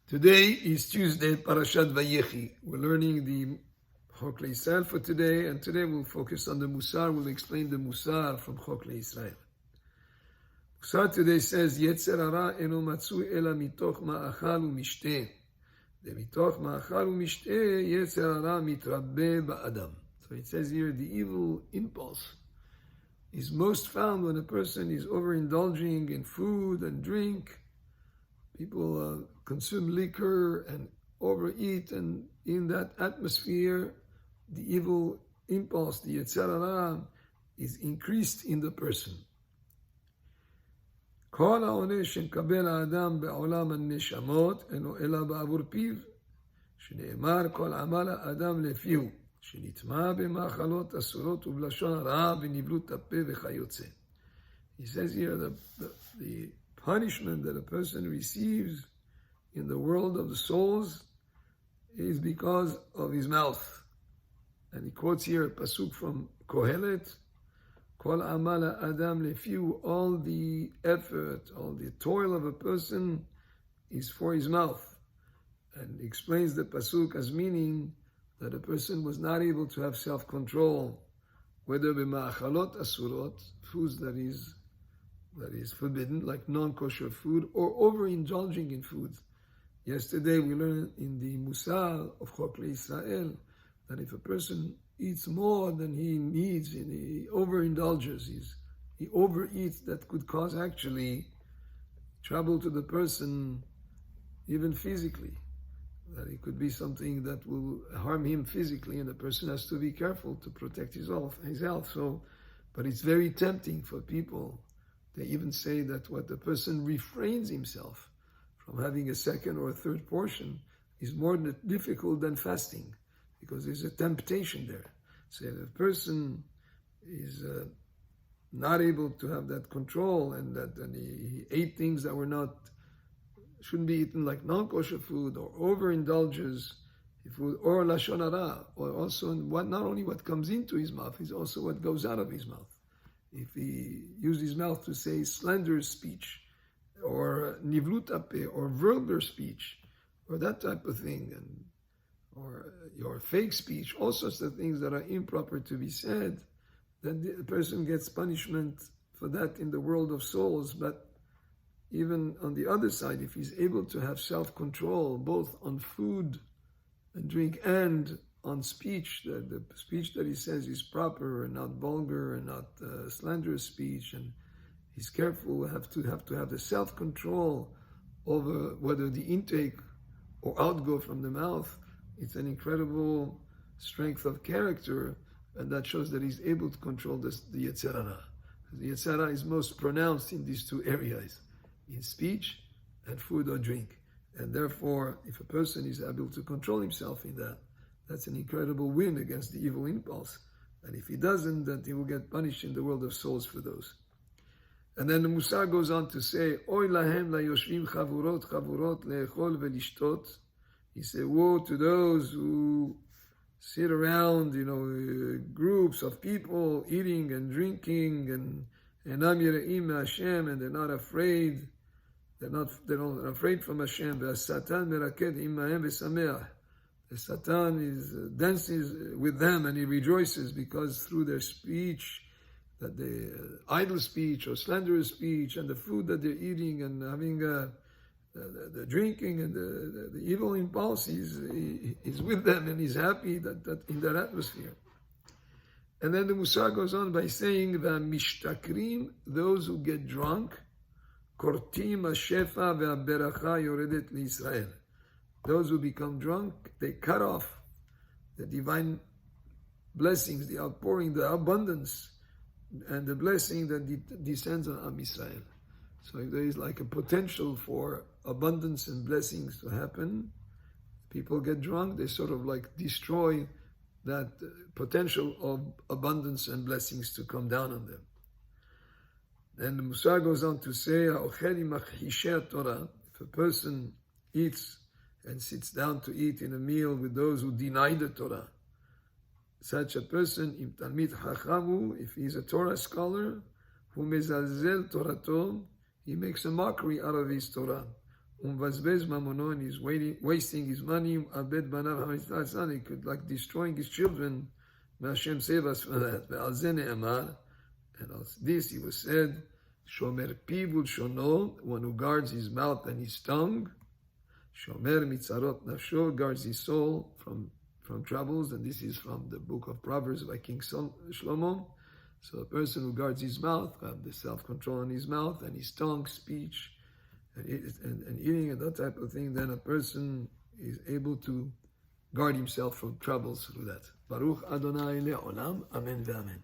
Today is Tuesday, Parashat Vayechi. We're learning the Chok Israel for today, and today we'll focus on the Mussar. We'll explain the Mussar from Chok Israel. Mussar today says, Yetzer hara eno matzu ela mitoch ma'achal u'mishteh. Mitoch ma'achal u'mishteh, Yetzer hara mitrabeh ba'adam. So it says here, the evil impulse is most found when a person is overindulging in food and drink. People consume liquor and overeat, and in that atmosphere, the evil impulse, the Yetzer hara, is increased in the person. כל העונש שמקבל האדם בעולם הנשמות אינו אלא בעבור פיו, שנאמר כל עמל האדם לפיהו, שנטמע במאכלות אסורות ובלשון הרע ונבלות הפה וכיוצא. He says here the punishment that a person receives in the world of the souls is because of his mouth. And he quotes here a pasuk from Kohelet, Kol amal adam lefiu, all the effort, all the toil of a person is for his mouth. And he explains the pasuk as meaning that a person was not able to have self-control, whether b'ma'achalot asurot, foods that is forbidden, like non-kosher food, or overindulging in foods. Yesterday we learned in the Mussar of Chok Israel that if a person eats more than he needs and he overindulges, he overeats, that could cause actually trouble to the person, even physically. That it could be something that will harm him physically, and the person has to be careful to protect his health. So, but it's very tempting for people. They even say that what the person refrains himself from having a second or a third portion is more difficult than fasting, because there's a temptation there. So if a person is not able to have that control, and he ate things that shouldn't be eaten, like non-kosher food, or overindulges in food, or lashon hara, or also not only what comes into his mouth, is also what goes out of his mouth. If he used his mouth to say slanderous speech, or nivlut ape, or vulgar speech, or that type of thing, or your fake speech, all sorts of things that are improper to be said, then the person gets punishment for that in the world of souls. But even on the other side, if he's able to have self-control, both on food and drink and on speech, the speech that he says is proper and not vulgar and not slanderous speech, and he's careful, have to have the self-control over whether the intake or outgo from the mouth. It's an incredible strength of character, and that shows that he's able to control the Yetzer hara. The Yetzer hara is most pronounced in these two areas, in speech and food or drink. And therefore, if a person is able to control himself in that, that's an incredible win against the evil impulse. And if he doesn't, then he will get punished in the world of souls for those. And then the Mussar goes on to say, Oy lahem la yoshvim chavurot chavurot le'echol ve'lishtot. He said, woe to those who sit around, groups of people eating and drinking, and enam yireim Hashem, and they're not afraid. They're not afraid from Hashem. Ve'asatan meraked imahem ve'sameach. The Satan dances with them, and he rejoices because through their speech, that the idle speech or slanderous speech, and the food that they're eating and having the drinking and the evil impulse, he's with them, and he's happy that in that atmosphere. And then the Mussar goes on by saying that mishtakrim, those who get drunk, kortim hashefa ve'aberacha yoredet liYisrael. Those who become drunk, they cut off the divine blessings, the outpouring, the abundance, and the blessing that descends on Am Yisrael. So if there is like a potential for abundance and blessings to happen, people get drunk, they sort of like destroy that potential of abundance and blessings to come down on them. Then the Mussar goes on to say, if a person eats and sits down to eat in a meal with those who deny the Torah, such a person, im talmid chachamu, if he's a Torah scholar, hu mezalzel torato, he makes a mockery out of his Torah. Umvazbez mamono, and he's wasting his money. Abed banav, he could like destroying his children. May Hashem save us from that. And on this he was said, Shomer piv shono, one who guards his mouth and his tongue. Shomer mitzarot nafsho, guards his soul from troubles. And this is from the book of Proverbs by King Shlomo. So a person who guards his mouth, the self-control in his mouth and his tongue, speech, and eating and that type of thing, then a person is able to guard himself from troubles through that. Baruch Adonai le'olam, amen ve'amen.